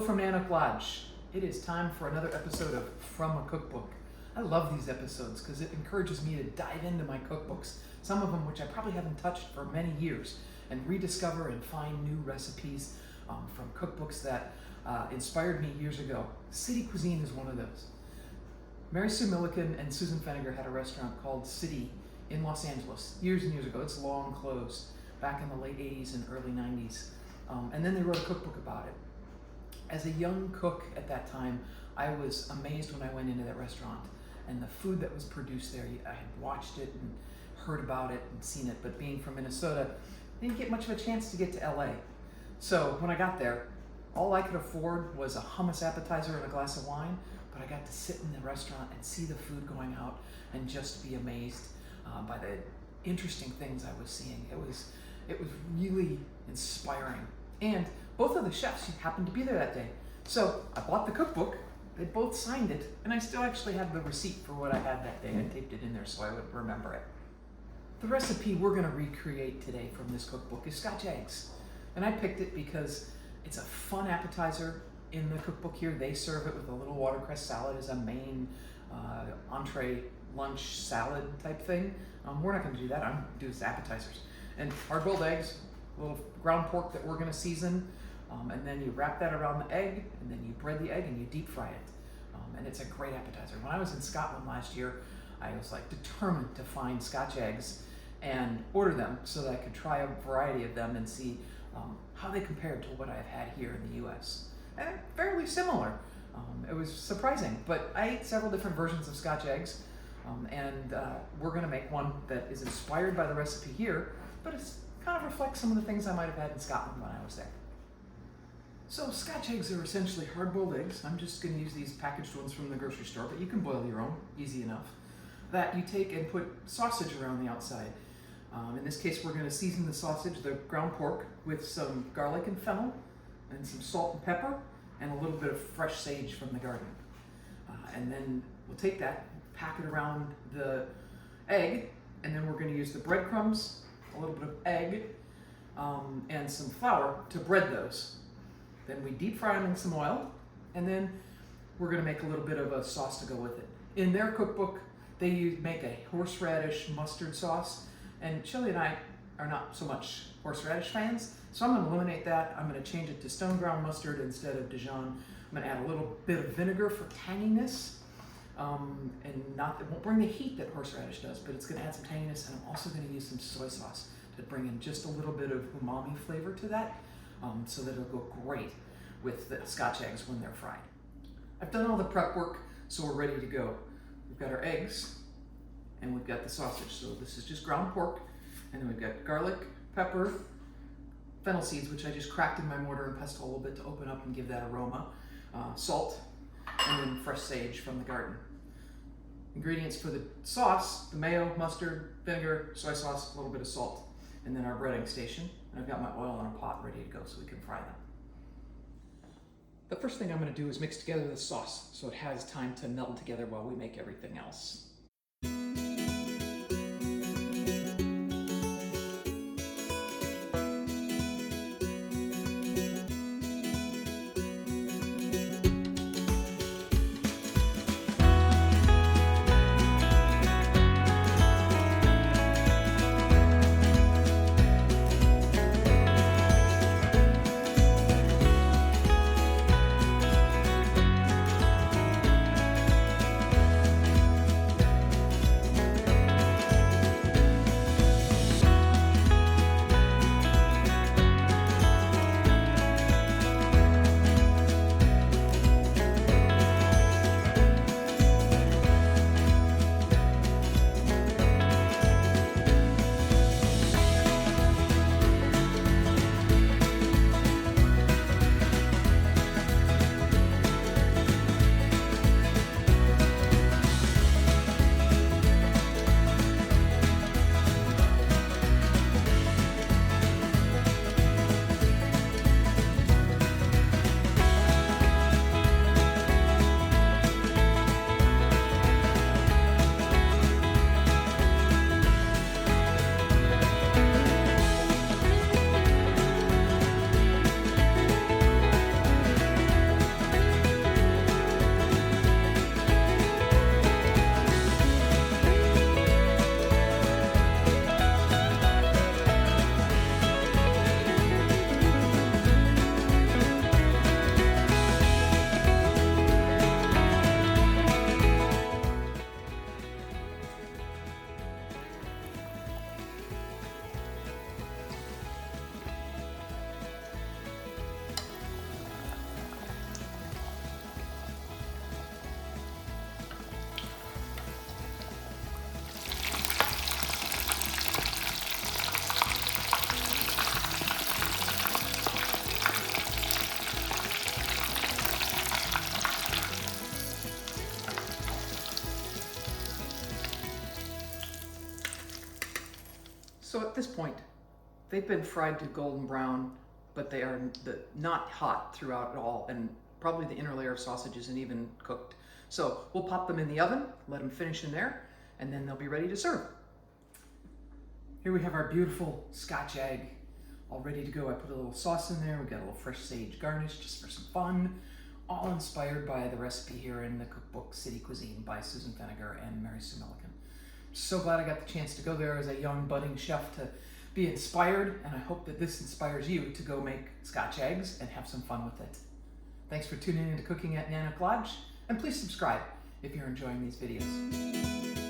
Hello from Nanook Lodge. It is time for another episode of From a Cookbook. I love these episodes because it encourages me to dive into my cookbooks, some of them which I probably haven't touched for many years, and rediscover and find new recipes from cookbooks that inspired me years ago. City Cuisine is one of those. Mary Sue Milliken and Susan Feniger had a restaurant called City in Los Angeles years and years ago. It's long closed, back in the late 80s and early 90s. And then they wrote a cookbook about it. As a young cook at that time, I was amazed when I went into that restaurant and the food that was produced there. I had watched it and heard about it and seen it, but being from Minnesota, I didn't get much of a chance to get to LA. So when I got there, all I could afford was a hummus appetizer and a glass of wine, but I got to sit in the restaurant and see the food going out and just be amazed by the interesting things I was seeing. It was really inspiring. And both of the chefs happened to be there that day. So I bought the cookbook, they both signed it, and I still actually have the receipt for what I had that day. I taped it in there so I would remember it. The recipe we're gonna recreate today from this cookbook is Scotch Eggs. And I picked it because it's a fun appetizer. In the cookbook here, they serve it with a little watercress salad as a main entree lunch salad type thing. We're not gonna do that, I'm gonna do this appetizers. And hard-boiled eggs, a little ground pork that we're gonna season, and then you wrap that around the egg, and then you bread the egg and you deep fry it. And it's a great appetizer. When I was in Scotland last year, I was like determined to find Scotch eggs and order them so that I could try a variety of them and see how they compared to what I've had here in the US. And fairly similar. It was surprising, but I ate several different versions of Scotch eggs, and we're gonna make one that is inspired by the recipe here, but it kind of reflects some of the things I might have had in Scotland when I was there. So Scotch eggs are essentially hard-boiled eggs. I'm just gonna use these packaged ones from the grocery store, but you can boil your own, easy enough. That you take and put sausage around the outside. In this case, we're gonna season the sausage, the ground pork, with some garlic and fennel, and some salt and pepper, and a little bit of fresh sage from the garden. And then we'll take that, pack it around the egg, and then we're gonna use the breadcrumbs, a little bit of egg, and some flour to bread those. Then we deep fry them in some oil, and then we're gonna make a little bit of a sauce to go with it. In their cookbook, they make a horseradish mustard sauce, and Chili and I are not so much horseradish fans, so I'm gonna eliminate that. I'm gonna change it to stone ground mustard instead of Dijon. I'm gonna add a little bit of vinegar for tanginess, and it won't bring the heat that horseradish does, but it's gonna add some tanginess, and I'm also gonna use some soy sauce to bring in just a little bit of umami flavor to that, so that it'll go great with the Scotch eggs when they're fried. I've done all the prep work, so we're ready to go. We've got our eggs, and we've got the sausage. So this is just ground pork, and then we've got garlic, pepper, fennel seeds, which I just cracked in my mortar and pestle a little bit to open up and give that aroma, salt, and then fresh sage from the garden. Ingredients for the sauce: the mayo, mustard, vinegar, soy sauce, a little bit of salt, and then our breading station. And I've got my oil in a pot ready to go so we can fry them. The first thing I'm going to do is mix together the sauce so it has time to meld together while we make everything else. point, they've been fried to golden brown, but they are not hot throughout at all, and probably the inner layer of sausage isn't even cooked. So we'll pop them in the oven, let them finish in there, and then they'll be ready to serve. Here we have our beautiful Scotch egg, all ready to go. I put a little sauce in there. We got a little fresh sage garnish just for some fun, all inspired by the recipe here in the cookbook City Cuisine by Susan Feniger and Mary Sue Milliken. So glad I got the chance to go there as a young budding chef to be inspired, and I hope that this inspires you to go make Scotch eggs and have some fun with it. Thanks for tuning in to Cooking at Nanook Lodge, and please subscribe if you're enjoying these videos.